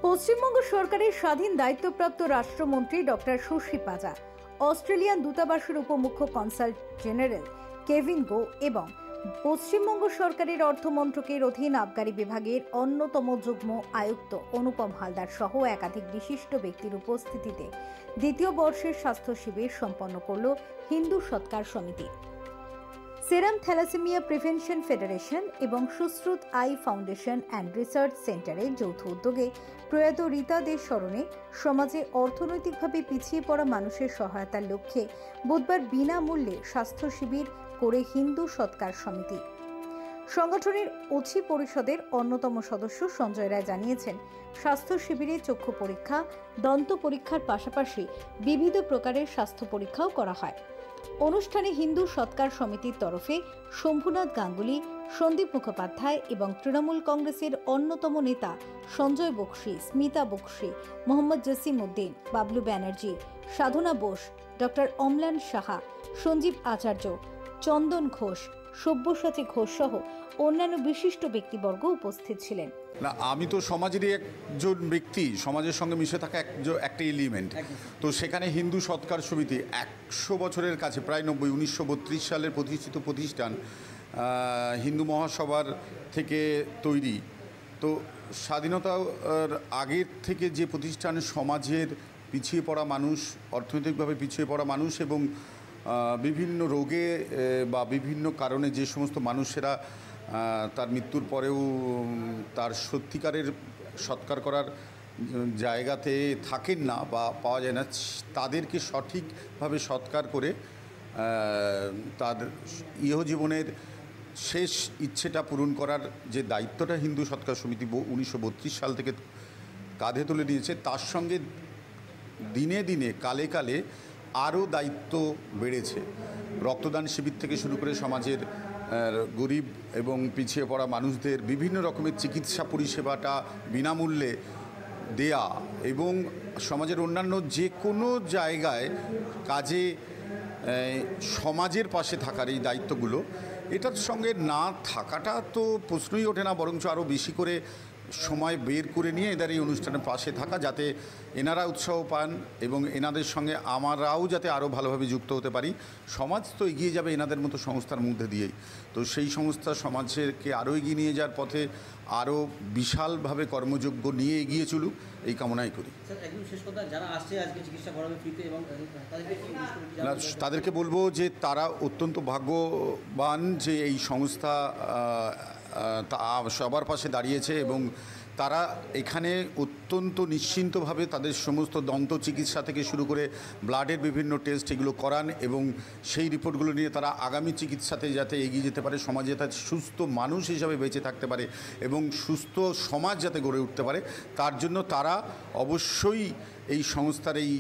পশ্চিমবঙ্গ সরকারের স্বাধীন দায়িত্বপ্রাপ্ত রাষ্ট্রমন্ত্রী ডক্টর শশী পাজা, অস্ট্রেলিয়ান দূতাবাসের উপমুখ্য কনসাল জেনারেল কেভিন গো এবং পশ্চিমবঙ্গ সরকারের অর্থমন্ত্রকের অধীন আবগারি বিভাগের অন্যতম যুগ্ম আয়ুক্ত অনুপম হালদার সহ একাধিক বিশিষ্ট ব্যক্তির উপস্থিতিতে দ্বিতীয় বর্ষের স্বাস্থ্য শিবির সম্পন্ন করল হিন্দু সৎকার সমিতি। সেরাম থ্যালাসেমিয়া প্রিভেনশন ফেডারেশন এবং Sushruta I foundation and research সেন্টারের যৌথ উদ্যোগে প্রয়াত রীতা দে'র স্মরণে সমাজে অর্থনৈতিকভাবে পিছিয়ে পড়া মানুষের সহায়তার লক্ষ্যে বুধবার বিনামূল্যে স্বাস্থ্য শিবির করে হিন্দু সৎকার সমিতি। সংগঠনের অছি পরিষদের অন্যতম সদস্য সঞ্জয় রায় জানিয়েছেন, স্বাস্থ্য শিবিরে চক্ষু পরীক্ষা, দন্ত পরীক্ষার পাশাপাশি বিবিধ প্রকারের স্বাস্থ্য পরীক্ষাও করা হয়। অনুষ্ঠানে হিন্দু সৎকার সমিতির তরফে শম্ভুনাথ গাঙ্গুলি, সন্দীপ মুখোপাধ্যায় এবং তৃণমূল কংগ্রেসের অন্যতম নেতা সঞ্জয় বক্সি, স্মিতা বক্সি, মোহাম্মদ জসিম উদ্দিন, বাবলু ব্যানার্জি, সাধনা বোস, ডক্টর অম্লান সাহা, সঞ্জীব আচার্য, চন্দন ঘোষ, সব্যসাচী ঘোষ সহ অন্যান্য বিশিষ্ট ব্যক্তিবর্গ উপস্থিত ছিলেন। না, আমি তো সমাজেরই একজন ব্যক্তি, সমাজের সঙ্গে মিশে থাকা একটা এলিমেন্ট। তো সেখানে হিন্দু সৎকার সমিতি 100 বছরের কাছে, প্রায় 1932 সালের প্রতিষ্ঠিত প্রতিষ্ঠান, হিন্দু মহাসভার থেকে তৈরি। তো স্বাধীনতার আগের থেকে যে প্রতিষ্ঠান সমাজের পিছিয়ে পড়া মানুষ, অর্থনৈতিকভাবে পিছিয়ে পড়া মানুষ এবং বিভিন্ন রোগে বা বিভিন্ন কারণে যে সমস্ত মানুষেরা তার মৃত্যুর পরেও তার সত্যিকারের সৎকার করার জায়গাতে থাকেন না বা পাওয়া যায় না, তাদেরকে সঠিকভাবে সৎকার করে তাদের ইহজীবনের শেষ ইচ্ছেটা পূরণ করার যে দায়িত্বটা হিন্দু সৎকার সমিতি 1932 সাল থেকে কাঁধে তুলে নিয়েছে, তার সঙ্গে দিনে দিনে কালে কালে আরও দায়িত্ব বেড়েছে। রক্তদান শিবির থেকে শুরু করে সমাজের গরিব এবং পিছিয়ে পড়া মানুষদের বিভিন্ন রকমের চিকিৎসা পরিষেবাটা বিনামূল্যে দেয়া এবং সমাজের অন্যান্য যে কোনো জায়গায় কাজে সমাজের পাশে থাকার এই দায়িত্বগুলো, এটার সঙ্গে না থাকাটা তো প্রশ্নই ওঠে না, বরঞ্চ আরও বেশি করে সময় বের করে নিয়ে এদের এই অনুষ্ঠানের পাশে থাকা, যাতে এনারা উৎসাহ পান এবং এনাদের সঙ্গে আমরাও যাতে আরও ভালোভাবে যুক্ত হতে পারি। সমাজ তো এগিয়ে যাবে এনাদের মতো সংস্থার মধ্যে দিয়েই। তো সেই সংস্থা সমাজকে আরও এগিয়ে নিয়ে যাওয়ার পথে আরও বিশালভাবে কর্মযোগ্য নিয়ে এগিয়ে চলুক, এই কামনাই করি। তাদেরকে বলবো যে তারা অত্যন্ত ভাগ্যবান যে এই সংস্থা সবার পাশে দাঁড়িয়েছে এবং তারা এখানে অত্যন্ত নিশ্চিন্তভাবে তাদের সমস্ত দন্ত চিকিৎসা থেকে শুরু করে ব্লাডের বিভিন্ন টেস্ট এগুলো করান এবং সেই রিপোর্টগুলো নিয়ে তারা আগামী চিকিৎসাতে যাতে এগিয়ে যেতে পারে, সমাজে যাতে সুস্থ মানুষ হিসাবে বেঁচে থাকতে পারে এবং সুস্থ সমাজ যাতে গড়ে উঠতে পারে, তার জন্য তারা অবশ্যই এই সংস্থার এই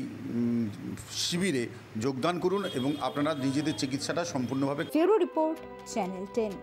শিবিরে যোগদান করুন এবং আপনারা নিজেদের চিকিৎসাটা সম্পূর্ণভাবে। Bureau report, channel 10।